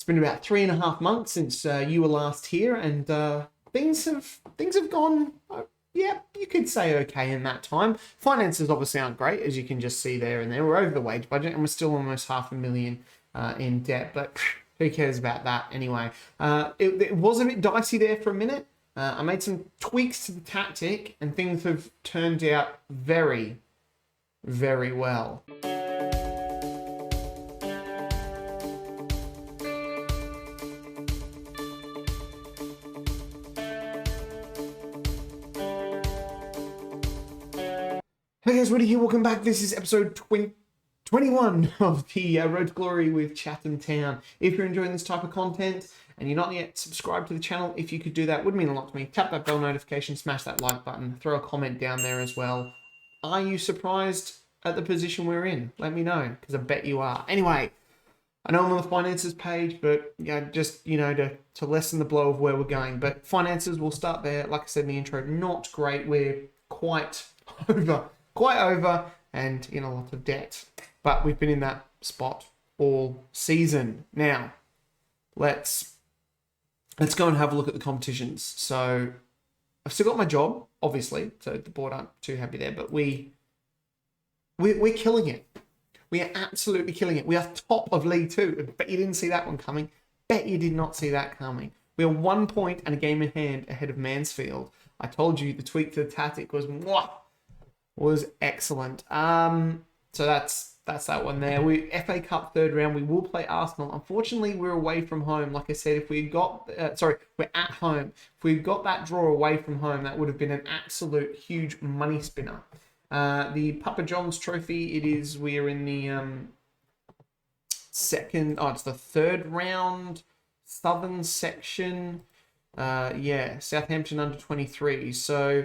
been about 3.5 months since you were last here, and things have gone, yeah, you could say okay in that time. Finances obviously aren't great, as you can just see there and there. We're over the wage budget, and we're still almost $500,000 in debt, but who cares about that anyway? It was a bit dicey there for a minute. I made some tweaks to the tactic, and things have turned out very, very well. Hey guys, Woody here, welcome back. This is episode 21 of the Road to Glory with Chatham Town. If you're enjoying this type of content and you're not yet subscribed to the channel, if you could do that, would mean a lot to me. Tap that bell notification, smash that like button, throw a comment down there as well. Are you surprised at the position we're in? Let me know, because I bet you are. Anyway, I know I'm on the finances page, but yeah, just, to lessen the blow of where we're going. But finances, we'll start there. Like I said in the intro, not great. We're quite over and in a lot of debt, but we've been in that spot all season. Now let's go and have a look at the competitions. So I've still got my job, obviously, so the board aren't too happy there, but we're killing it. We are absolutely killing it. We are top of League 2. Bet you didn't see that one coming. Bet you did not see that coming. We are 1 point and a game in hand ahead of Mansfield. I told you the tweak to the tactic was excellent. So that's that one there. We FA Cup third round. We will play Arsenal. Unfortunately, we're away from home. Like I said, if we got we're at home. If we got that draw away from home, that would have been an absolute huge money spinner. The Papa John's Trophy. We are in the it's the third round, southern section. Southampton under-23. So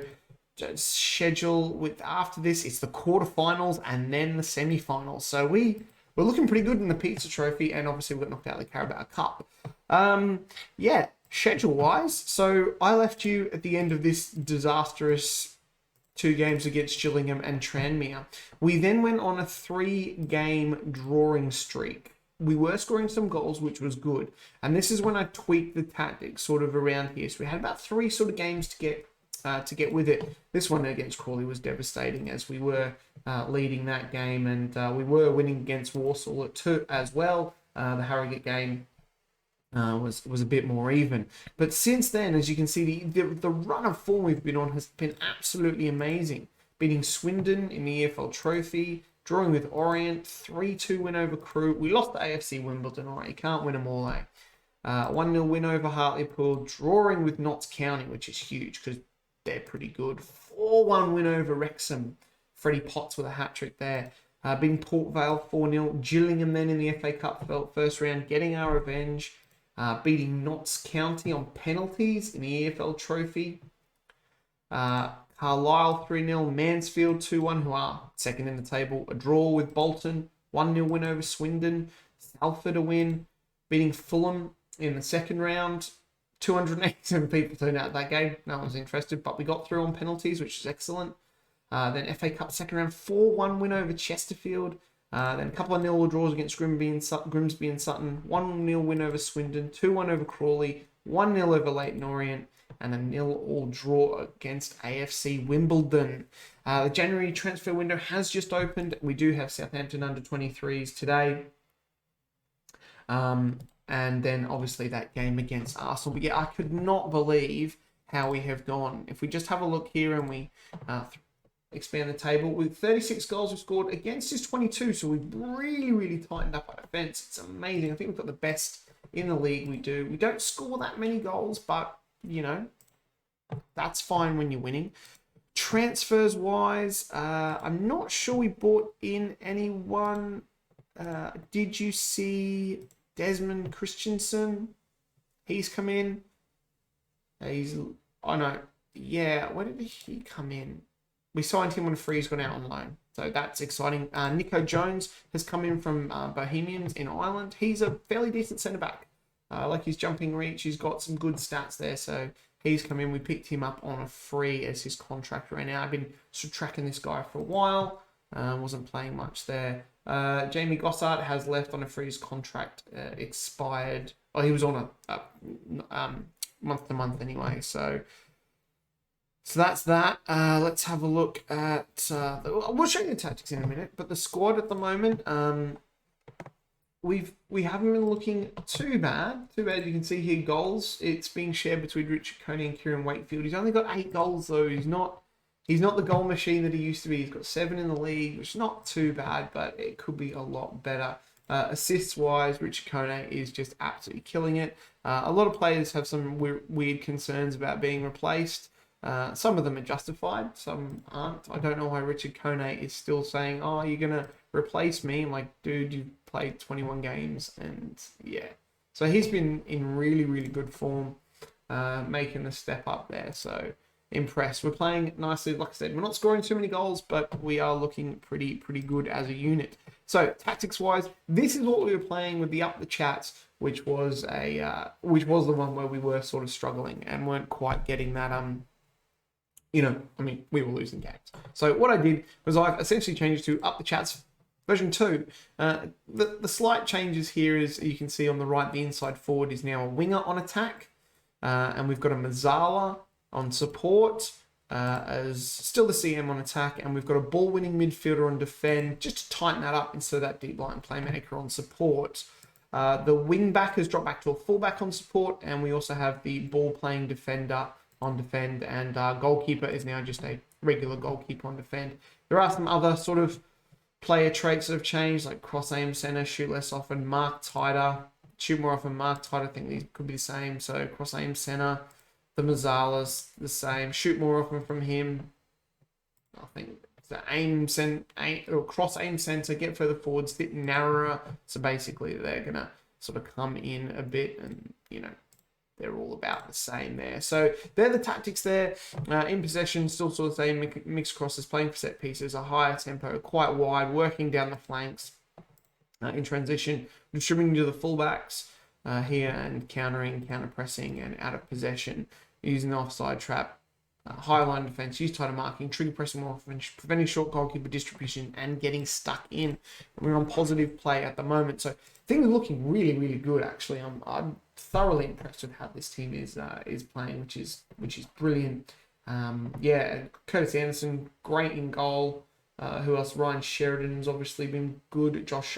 schedule with after this, it's the quarterfinals and then the semi-finals. So we're looking pretty good in the Pizza Trophy, and obviously we got knocked out of the Carabao Cup. Schedule-wise, so I left you at the end of this disastrous 2 games against Gillingham and Tranmere. We then went on a 3-game drawing streak. We were scoring some goals, which was good. And this is when I tweaked the tactics sort of around here. So we had about 3 sort of games to get with it. This one against Crawley was devastating, as we were leading that game, and we were winning against Walsall at 2 as well. The Harrogate game was a bit more even. But since then, as you can see, the run of form we've been on has been absolutely amazing. Beating Swindon in the EFL Trophy, drawing with Orient, 3-2 win over Crewe. We lost the AFC Wimbledon, all right, you can't win them all, eh? 1-0 win over Hartlepool, drawing with Notts County, which is huge because they're pretty good. 4-1 win over Wrexham. Freddie Potts with a hat-trick there. Beating Port Vale 4-0. Gillingham then in the FA Cup first round, getting our revenge. Beating Notts County on penalties in the EFL Trophy. Carlisle 3-0. Mansfield 2-1, who are second in the table. A draw with Bolton. 1-0 win over Swindon. Salford a win. Beating Fulham in the second round. 287 people turned out that game. No one's interested, but we got through on penalties, which is excellent. Then FA Cup second round, 4-1 win over Chesterfield. Then a couple of 0 draws against Grimsby and Sutton. 1-0 win over Swindon. 2-1 over Crawley. 1-0 over Leyton Orient. And a 0-0 draw against AFC Wimbledon. The January transfer window has just opened. We do have Southampton under-23s today. And then obviously that game against Arsenal. But yeah, I could not believe how we have gone. If we just have a look here and we expand the table, with 36 goals we've scored against just 22. So we've really, really tightened up our defence. It's amazing. I think we've got the best in the league. We don't score that many goals, but, that's fine when you're winning. Transfers wise, I'm not sure we bought in anyone. Did you see Desmond Christensen? He's come in. Where did he come in? We signed him on free. He's gone out on loan. So that's exciting. Nico Jones has come in from Bohemians in Ireland. He's a fairly decent centre-back. I like his jumping reach. He's got some good stats there. So he's come in. We picked him up on a free as his contract right now. I've been sort of tracking this guy for a while. Wasn't playing much there. Jamie Gossard has left on a free. His contract expired Well, he was on a month to month anyway. So that's that. Let's have a look at. We'll show you the tactics in a minute, but the squad at the moment, we haven't been looking too bad. You can see here goals. It's being shared between Richard Coney and Kieran Wakefield. He's only got 8 goals though. He's not the goal machine that he used to be. He's got 7 in the league, which is not too bad, but it could be a lot better. Assists wise, Richard Coney is just absolutely killing it. A lot of players have some weird concerns about being replaced. Some of them are justified, some aren't. I don't know why Richard Coney is still saying, "Oh, you're gonna replace me." I'm like, dude, you played 21 games, and yeah. So he's been in really, really good form, making the step up there. So impressed. We're playing nicely. Like I said, we're not scoring too many goals, but we are looking pretty good as a unit. So tactics wise, this is what we were playing with the Up the Chats, which was the one where we were sort of struggling and weren't quite getting that we were losing games. So what I did was I've essentially changed to Up the Chats version 2. The slight changes here is you can see on the right, the inside forward is now a winger on attack, and we've got a Mazzala on support, as still the CM on attack, and we've got a ball-winning midfielder on defend, just to tighten that up instead of that deep line playmaker on support. The wing-back has dropped back to a full-back on support, and we also have the ball-playing defender on defend, and goalkeeper is now just a regular goalkeeper on defend. There are some other sort of player traits that have changed, like cross-aim centre, shoot less often, mark tighter, shoot more often, mark tighter. I think these could be the same. So cross-aim centre, the Mazzala's the same. Shoot more often from him. I think the cross-aim centre, get further forwards, hit narrower. So basically they're going to sort of come in a bit and, they're all about the same there. So they're the tactics there. In possession, still sort of same mixed crosses, playing for set pieces, a higher tempo, quite wide, working down the flanks. In transition, distributing to the fullbacks here and counter pressing and out of possession, using the offside trap, high line defense, use tighter marking, trigger pressing more often, preventing short goalkeeper distribution and getting stuck in. We're on positive play at the moment, so things are looking really, really good. Actually, I'm thoroughly impressed with how this team is playing, which is brilliant. Curtis Anderson, great in goal. Who else? Ryan Sheridan's obviously been good. Josh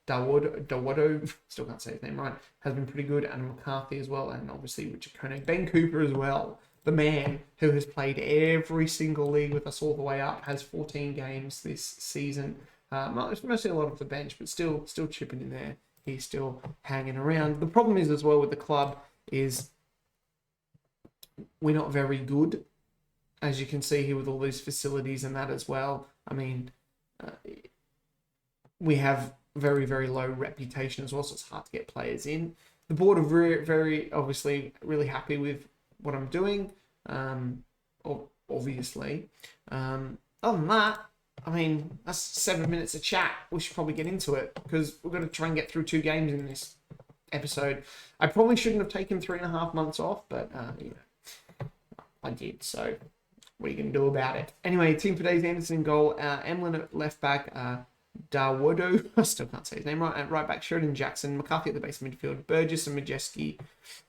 Dawodo, still can't say his name right, has been pretty good. And McCarthy as well, and obviously Richard Coney. Ben Cooper as well, the man who has played every single league with us all the way up, has 14 games this season. Mostly a lot of the bench, but still chipping in there. He's still hanging around. The problem is as well with the club is we're not very good, as you can see here with all these facilities and that as well. I mean, we have very, very low reputation as well, so it's hard to get players in. The board are very, very obviously really happy with what I'm doing, obviously. Other than that, I mean, that's 7 minutes of chat. We should probably get into it because we're going to try and get through 2 games in this episode. I probably shouldn't have taken 3.5 months off, but I did. So what are you going to do about it? Anyway, team for days: Anderson in goal, Emlyn at left back, Dawodo, I still can't say his name right, at right back, Sheridan Jackson, McCarthy at the base of midfield, Burgess and Majeski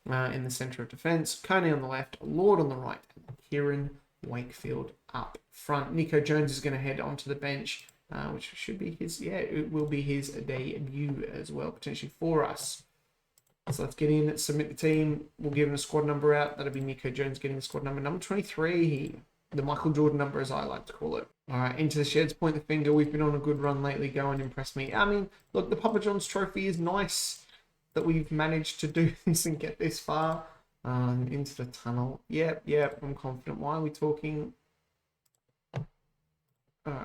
in the centre of defence, Coney on the left, Lord on the right, and Kieran Wakefield up front. Nico Jones is going to head onto the bench, which should be it will be his debut as well, potentially for us. So let's get in, submit the team. We'll give him a squad number out. That'll be Nico Jones getting the squad number 23, the Michael Jordan number, as I like to call it. All right, into the sheds, point the finger. We've been on a good run lately. Go and impress me. I mean, look, the Papa John's trophy is nice that we've managed to do this and get this far. Into the tunnel. Yep, I'm confident. Why are we talking?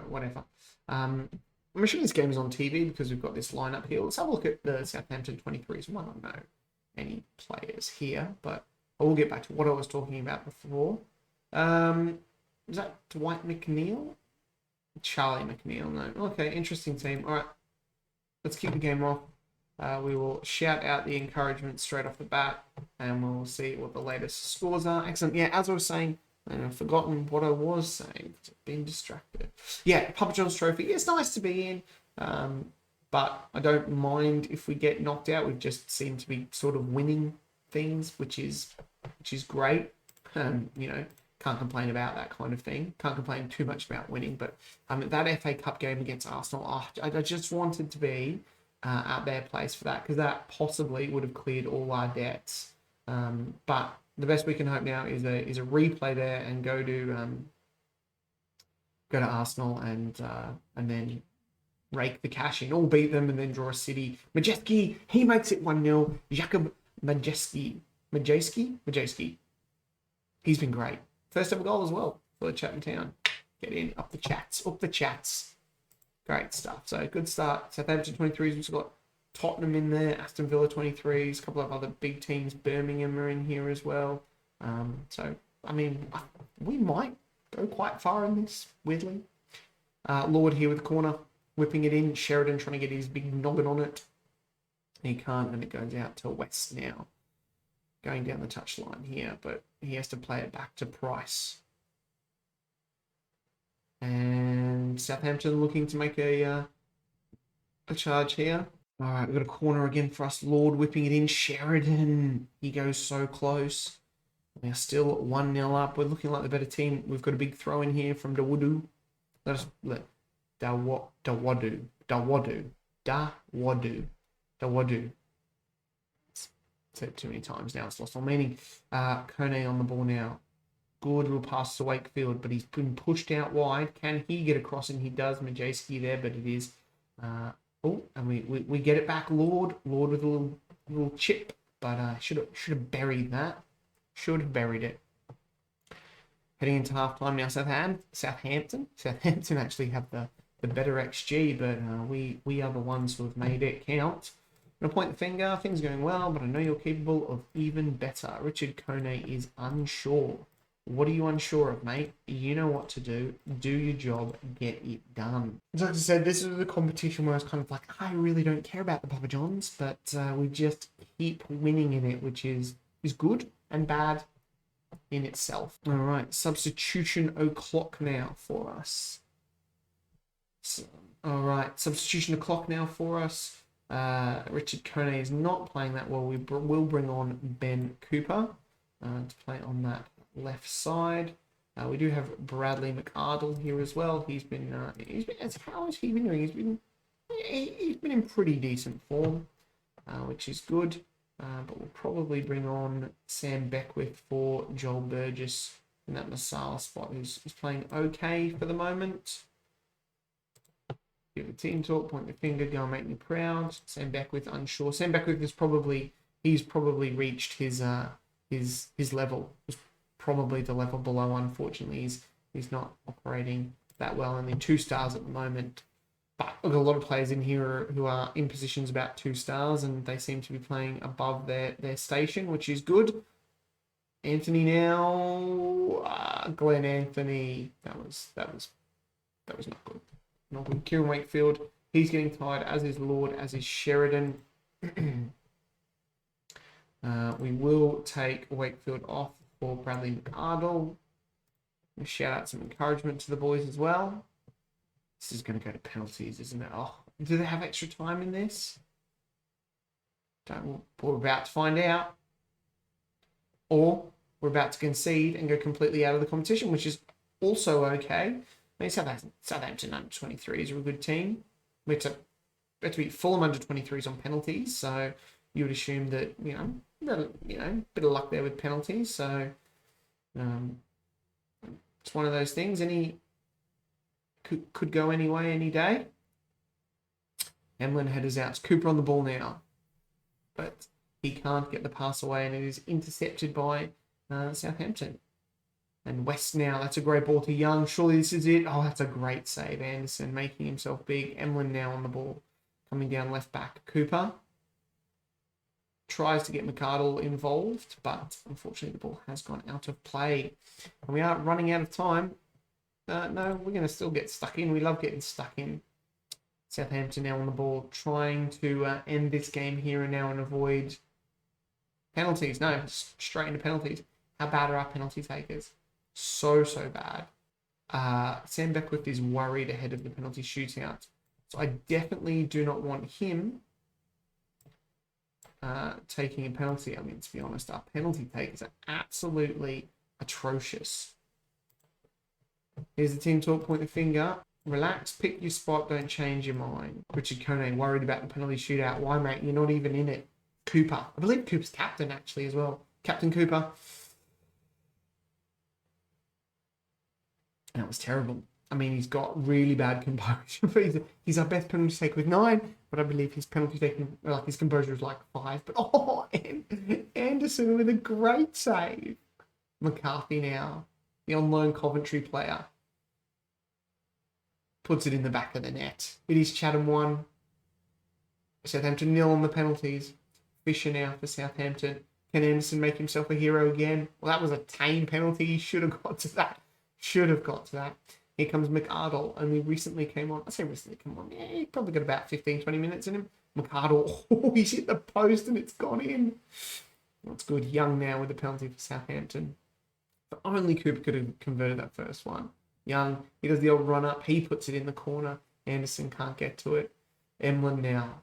Whatever. I'm assuming this game is on TV because we've got this lineup here. Let's have a look at the Southampton 23s. We might not know any players here, but I will get back to what I was talking about before. Is that Dwight McNeil? Charlie McNeil, no. Okay, interesting team. All right, let's kick the game off. We will shout out the encouragement straight off the bat, and we'll see what the latest scores are. Excellent. Yeah, as I was saying, and I've forgotten what I was saying. I've been distracted. Yeah, Papa John's Trophy. It's nice to be in. but I don't mind if we get knocked out. We've just seemed to be sort of winning things, which is great. You know, can't complain about that kind of thing. Can't complain too much about winning, but that FA Cup game against Arsenal, I just wanted to be at their place for that, because that possibly would have cleared all our debts. But the best we can hope now is a replay there and go to Arsenal and then rake the cash in, all beat them, and then draw a City. Majeski, he makes it 1-0. Jakub Majeski. He's been great. First ever goal as well for Chatham Town. Get in, up the chats. Great stuff. So good start. Southampton 23s. We've got Tottenham in there, Aston Villa 23s, a couple of other big teams. Birmingham are in here as well. So, I mean, we might go quite far in this, weirdly. Lord here with the corner, whipping it in. Sheridan trying to get his big noggin on it. He can't, and it goes out to West now. Going down the touchline here, but he has to play it back to Price. And Southampton looking to make a charge here. All right, we've got a corner again for us. Lord whipping it in. Sheridan, he goes so close. We are still 1-0 up. We're looking like the better team. We've got a big throw in here from Dawadu. Dawadu. Said it too many times now, it's lost all meaning. Kone on the ball now. Good little pass to Wakefield, but he's been pushed out wide. Can he get across? And he does. Majeski there, but it is. And we get it back. Lord with a little chip, but should have buried that. Should have buried it. Heading into half time now. Southampton actually have the better XG, but we are the ones who have made it count. I'm going to point the finger. Things are going well, but I know you're capable of even better. Richard Kone is unsure. What are you unsure of, mate? You know what to do. Do your job. Get it done. As I said, this is a competition where I was kind of like, I really don't care about the Papa Johns, but we just keep winning in it, which is good and bad in itself. All right, substitution o'clock now for us. All right, substitution o'clock now for us. Richard Kone is not playing that well. We will bring on Ben Cooper to play on that left side. We do have Bradley McArdle here as well. He's been how has he been doing? He's been in pretty decent form, which is good. But we'll probably bring on Sam Beckwith for Joel Burgess in that Masala spot, who's playing okay for the moment. Give a team talk, point the finger, go and make me proud. Sam Beckwith unsure. Sam Beckwith he's probably reached his level. It's probably the level below. Unfortunately, he's not operating that well. Only 2 stars at the moment. But we've got a lot of players in here who are in positions about 2 stars, and they seem to be playing above their station, which is good. Anthony now, Glenn Anthony. That was not good. Not good. Kieran Wakefield, he's getting tired, as is Lord, as is Sheridan. We will take Wakefield off for Bradley McArdle. Shout out some encouragement to the boys as well. This is going to go to penalties, isn't it? Oh, do they have extra time in this? We're about to find out. Or we're about to concede and go completely out of the competition, which is also okay. I mean, Southampton under 23s are a good team. We have to beat Fulham under 23s on penalties, so you would assume that bit of luck there with penalties. So it's one of those things. Could go any way, any day. Emlyn headers out. It's Cooper on the ball now, but he can't get the pass away, and it is intercepted by Southampton. And West now, that's a great ball to Young. Surely this is it. Oh, that's a great save. Anderson making himself big. Emlyn now on the ball. Coming down left back. Cooper tries to get McArdle involved, but unfortunately the ball has gone out of play. And we are running out of time. No, we're going to still get stuck in. We love getting stuck in. Southampton now on the ball, trying to end this game here and now and avoid penalties. No, straight into penalties. How bad are our penalty takers? So bad. Sam Beckwith is worried ahead of the penalty shootout. So I definitely do not want him taking a penalty. I mean, to be honest, our penalty takers are absolutely atrocious. Here's the team talk, point the finger. Relax, pick your spot, don't change your mind. Richard Kone worried about the penalty shootout. Why, mate? You're not even in it. Cooper. I believe Cooper's captain, actually, as well. Captain Cooper. That was terrible. I mean, he's got really bad composure. He's our best penalty taker with 9, but I believe his penalty taking, like his composure is like 5. But Anderson with a great save. McCarthy now, the on-loan Coventry player, puts it in the back of the net. It is Chatham 1, Southampton 0 on the penalties. Fisher now for Southampton. Can Anderson make himself a hero again? Well, that was a tame penalty. He should have got to that. Here comes McArdle, only recently came on. I say recently come on. Yeah, he probably got about 15, 20 minutes in him. McArdle, oh, he's hit the post and it's gone in. That's good. Young now with the penalty for Southampton. But only Cooper could have converted that first one. Young, he does the old run up. He puts it in the corner. Anderson can't get to it. Emlyn now.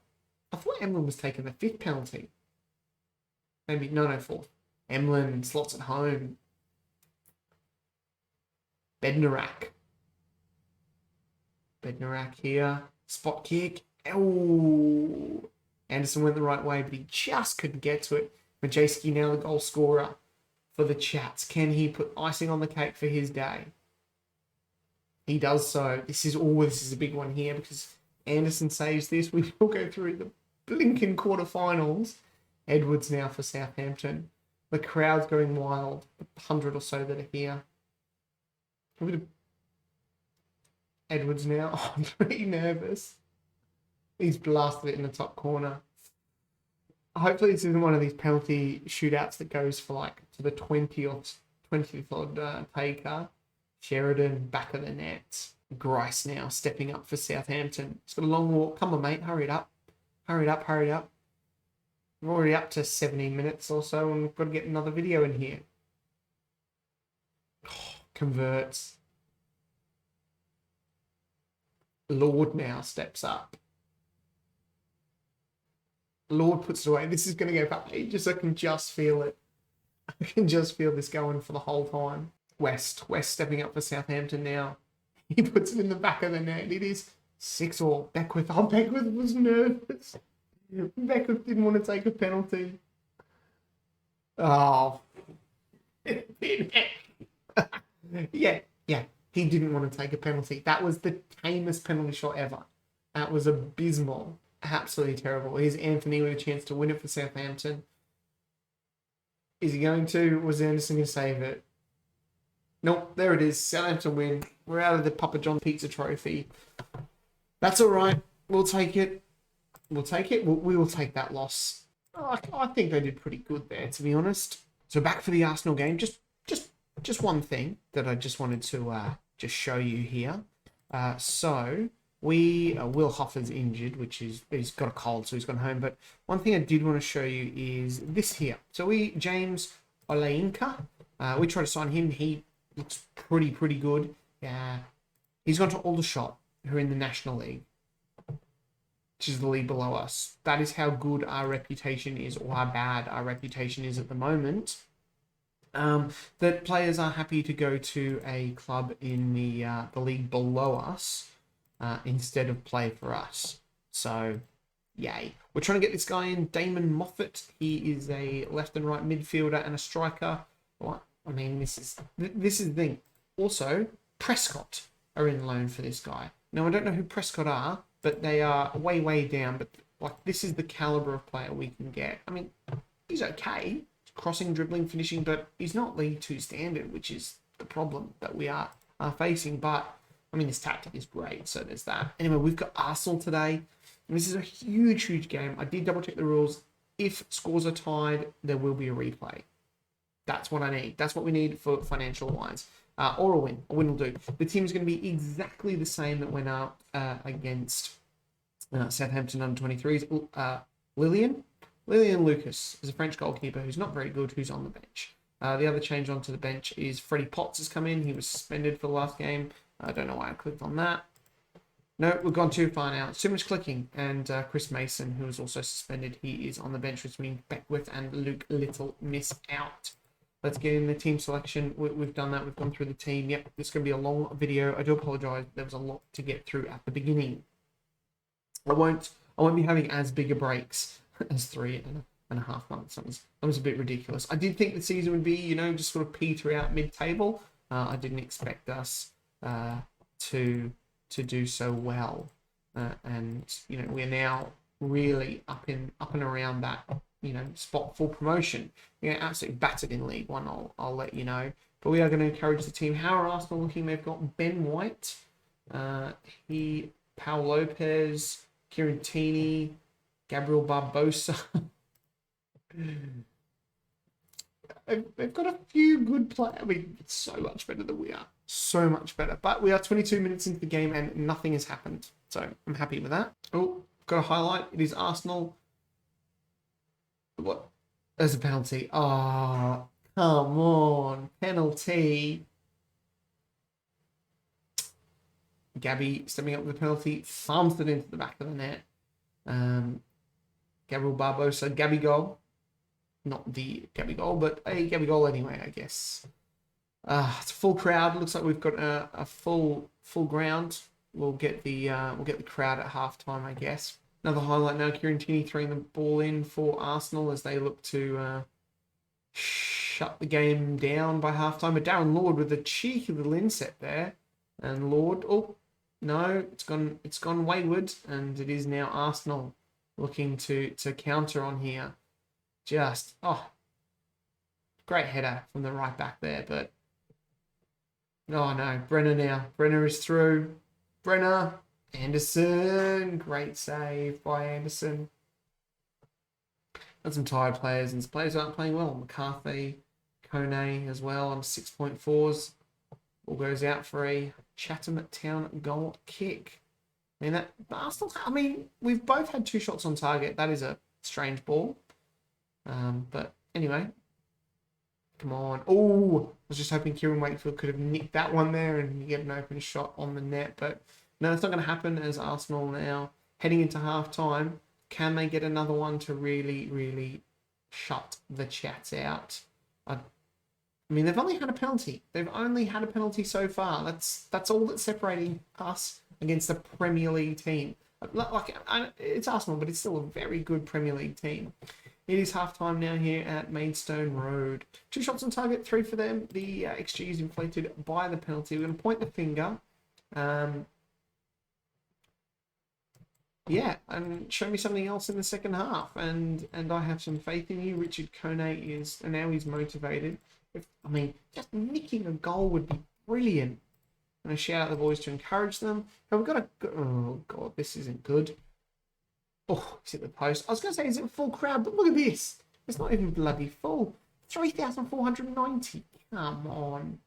I thought Emlyn was taking the 5th penalty. Maybe, no, 4th. Emlyn slots at home. Bednarak here. Spot kick. Oh. Anderson went the right way, but he just couldn't get to it. Majewski now the goal scorer for the Chats. Can he put icing on the cake for his day? He does so. This is a big one here because Anderson saves this. We will go through the blinking quarterfinals. Edwards now for Southampton. The crowd's going wild. 100 or so that are here. A bit of Edwards now. Oh, I'm pretty nervous. He's blasted it in the top corner. Hopefully this isn't one of these penalty shootouts that goes for like to the 20th odd taker. Sheridan back of the net. Grice now stepping up for Southampton. He's got a long walk. Come on, mate. Hurry it up. We're already up to 17 minutes or so and we've got to get another video in here. Oh, converts. Lord now steps up. Lord puts it away. This is going to go for ages. I can just feel it. I can just feel this going for the whole time. West stepping up for Southampton now. He puts it in the back of the net. It is 6-all. Beckwith. Oh, Beckwith was nervous. Beckwith didn't want to take a penalty. Oh. Yeah. He didn't want to take a penalty. That was the tamest penalty shot ever. That was abysmal. Absolutely terrible. Here's Anthony with a chance to win it for Southampton. Is he going to? Was Anderson going to save it? Nope, there it is. Southampton win. We're out of the Papa John Pizza Trophy. That's all right. We'll take it. We will take that loss. Oh, I think they did pretty good there, to be honest. So back for the Arsenal game. Just one thing that I just wanted to just show you here. So Will Hoffer's injured, he's got a cold, so he's gone home. But one thing I did want to show you is this here. So James Oleinka, we tried to sign him. He looks pretty good. He's gone to Aldershot, who are in the National League, which is the league below us. That is how good our reputation is, or how bad our reputation is at the moment. That players are happy to go to a club in the league below us instead of play for us. So, yay. We're trying to get this guy in, Damon Moffat. He is a left and right midfielder and a striker. Well, I mean, this is the thing. Also, Prescott are in loan for this guy. Now, I don't know who Prescott are, but they are way down. But like, this is the caliber of player we can get. I mean, he's okay. Crossing, dribbling, finishing, but he's not League 2 standard, which is the problem that we are facing. But, I mean, this tactic is great, so there's that. Anyway, we've got Arsenal today. This is a huge game. I did double check the rules. If scores are tied, there will be a replay. That's what I need. That's what we need for financial wise. Or a win. A win will do. The team's going to be exactly the same that went out against Southampton under-23s. Lillian Lucas is a French goalkeeper who's not very good, who's on the bench. The other change onto the bench is Freddie Potts has come in. He was suspended for the last game. I don't know why I clicked on that. No, we've gone too far now. It's too much clicking. And Chris Mason, who was also suspended, he is on the bench, which means Beckwith and Luke Little miss out. Let's get in the team selection. We've done that. We've gone through the team. Yep, this is going to be a long video. I do apologise. There was a lot to get through at the beginning. I won't be having as big a breaks as 3.5 months. That was a bit ridiculous. I did think the season would be, just sort of peter out mid-table. I didn't expect us to do so well, and we're now really up and around that spot for promotion. We're absolutely battered in League One. I'll let you know. But we are going to encourage the team. How are Arsenal looking? They've got Ben White, Paul Lopez, Kieran Tierney, Gabriel Barbosa. They've got a few good players. I mean, it's so much better than we are. So much better. But we are 22 minutes into the game and nothing has happened. So I'm happy with that. Oh, got a highlight. It is Arsenal. What? There's a penalty. Oh, come on. Penalty. Gabby stepping up with the penalty. Thumbs it into the back of the net. Gabriel Barbosa. Gabby goal. Not the Gabby goal, but a Gabby goal anyway, I guess. It's a full crowd. Looks like we've got a full ground. We'll get the crowd at halftime, I guess. Another highlight now. Kieran Tierney throwing the ball in for Arsenal as they look to shut the game down by halftime. But Darren Lord with a cheeky little inset there, and Lord. Oh no, it's gone wayward, and it is now Arsenal looking to counter on here. Just great header from the right back there, but oh no, Brenner now. Brenner is through. Brenner, Anderson, great save by Anderson. Got some tired players, and some players aren't playing well. McCarthy, Kone as well on 6.4s. Ball goes out for a Chatham Town goal kick. I mean, we've both had 2 shots on target. That is a strange ball. But anyway, come on. Oh, I was just hoping Kieran Wakefield could have nicked that one there and get an open shot on the net. But no, it's not going to happen as Arsenal now heading into half time. Can they get another one to really, really shut the Chats out? I mean, they've only had a penalty. They've only had a penalty so far. That's all that's separating us against a Premier League team. It's Arsenal, but it's still a very good Premier League team. It is half-time now here at Maidstone Road. 2 shots on target, 3 for them. The XG is inflated by the penalty. We're going to point the finger. Yeah, and show me something else in the second half. And I have some faith in you. Richard Kone is, and now he's motivated. Just nicking a goal would be brilliant. I'm going to shout out the boys to encourage them. And we've got oh, God, this isn't good. Oh, is it the post? I was going to say, is it a full crowd? But look at this. It's not even bloody full. 3,490. Come on.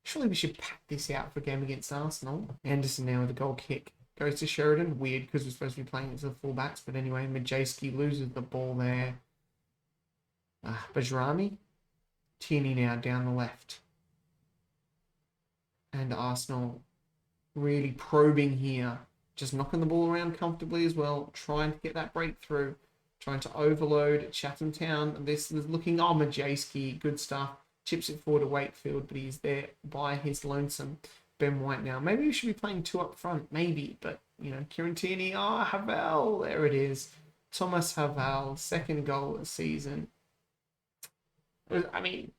Surely we should pack this out for a game against Arsenal. Anderson now with a goal kick. Goes to Sheridan. Weird because we're supposed to be playing as the fullbacks. But anyway, Majeski loses the ball there. Bajrami. Tierney now down the left. And Arsenal really probing here. Just knocking the ball around comfortably as well. Trying to get that breakthrough. Trying to overload Chatham Town. This is looking... Oh, Majeski. Good stuff. Chips it forward to Wakefield. But he's there by his lonesome. Ben White now. Maybe we should be playing 2 up front. Maybe. But, Kieran Tierney. Oh, Havel. There it is. Thomas Havel. 2nd goal of the season. I mean...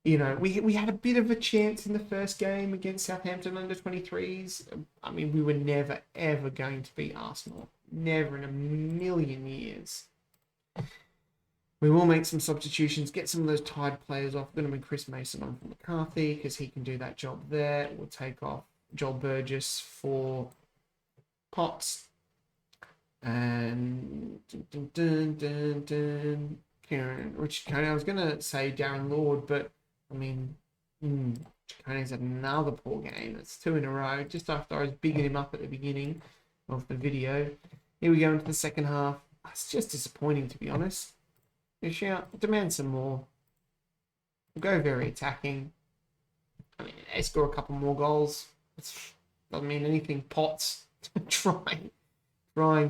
we had a bit of a chance in the first game against Southampton under 23s. I mean, we were never, ever going to beat Arsenal. Never in a million years. We will make some substitutions, get some of those tired players off. We're going to bring Chris Mason on for McCarthy because he can do that job there. We'll take off Joel Burgess for Potts. And... Richard Kone. I was going to say Darren Lord, but... I mean, Kone's had another poor game. It's 2 in a row. Just after I was bigging him up at the beginning of the video. Here we go into the second half. It's just disappointing, to be honest. Demand some more. We'll go very attacking. I mean, they score a couple more goals. Doesn't mean anything. Potts. trying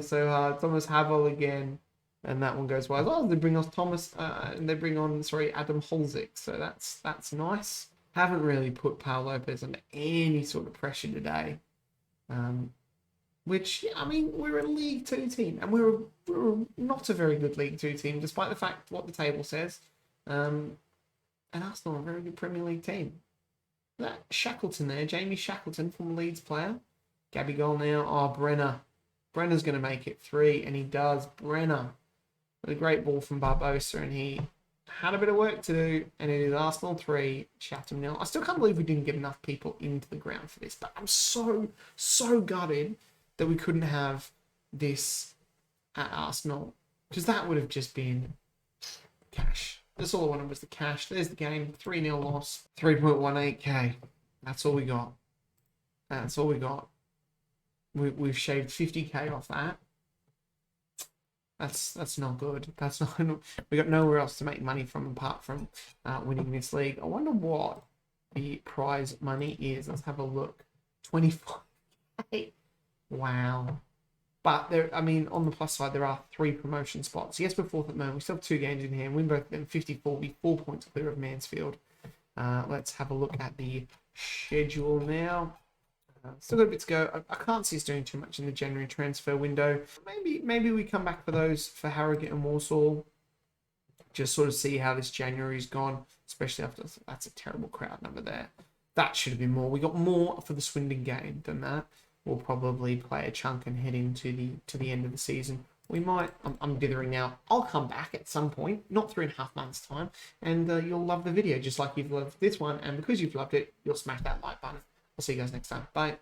so hard. Thomas Havel again, and that one goes wide. Oh, they bring on Adam Holzik, so that's nice. Haven't really put Pau Lopez under any sort of pressure today. Which, I mean, we're a League 2 team, and we're not a very good League 2 team, despite the fact what the table says. And Arsenal are a very good Premier League team. That Shackleton there, Jamie Shackleton, former Leeds player. Gabby goal now. Oh, Brenner. Brenner's going to make it 3, and he does. Brenner. With a great ball from Barbosa, and he had a bit of work to do, and it is Arsenal 3, Chatham 0. I still can't believe we didn't get enough people into the ground for this, but I'm so gutted that we couldn't have this at Arsenal, because that would have just been cash. That's all I wanted was the cash. There's the game, 3-0 loss, 3.18k. That's all we got. That's all we got. We've shaved 50k off that. That's not good. That's not. We got nowhere else to make money from apart from winning this league. I wonder what the prize money is. Let's have a look. 25k. Wow. But there, I mean, on the plus side, there are 3 promotion spots. Yes, we're 4th at the moment. We still have 2 games in hand. Win both of them. 54. Be 4 points clear of Mansfield. Let's have a look at the schedule now. Still got a bit to go. I can't see us doing too much in the January transfer window. Maybe we come back for those for Harrogate and Walsall. Just sort of see how this January's gone, especially after that's a terrible crowd number there. That should have been more. We got more for the Swindon game than that. We'll probably play a chunk and head into the end of the season. We might. I'm dithering now. I'll come back at some point, not 3.5 months time, and you'll love the video just like you've loved this one. And because you've loved it, you'll smash that like button. I'll see you guys next time. Bye.